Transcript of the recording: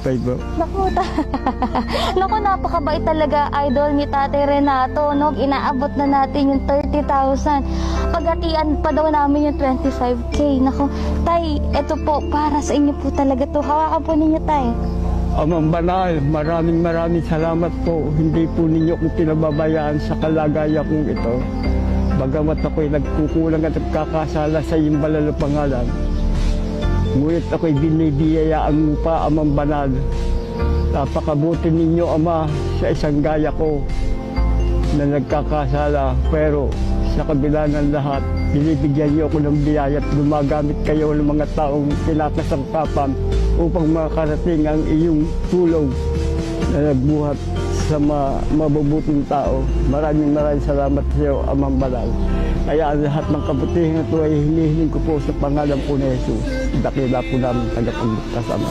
po. Naku, napakabait talaga, idol ni Tatay Renato, no? Inaabot na natin yung 30,000. Paghatian pa daw namin yung 25K. Naku, Tay, eto po, para sa inyo po talaga to. Hawakan po ninyo, Tay. Amang Banal, maraming salamat po. Hindi po ninyo kong pinababayaan sa kalagayan kong ito. Bagamat ako'y nagkukulang at nagkakasala sa iyong banal na pangalan. Ngunit ako'y binibiyayaan mo pa, Amang Banal. Napakabuti ninyo, Ama, sa isang gaya ko na nagkakasala. Pero sa kabila ng lahat, binibigyan niyo ako ng biyaya at gumagamit kayo ng mga taong kinakasangkapan upang makarating ang iyong tulong na nagbuhat sa mabubuting tao. Maraming salamat sa iyo, Amang Banal. Kaya ang lahat ng kabutihan ito ay hinihiling ko po sa pangalan po ni Jesus. Dakila po namin tagapagligtas, Ama.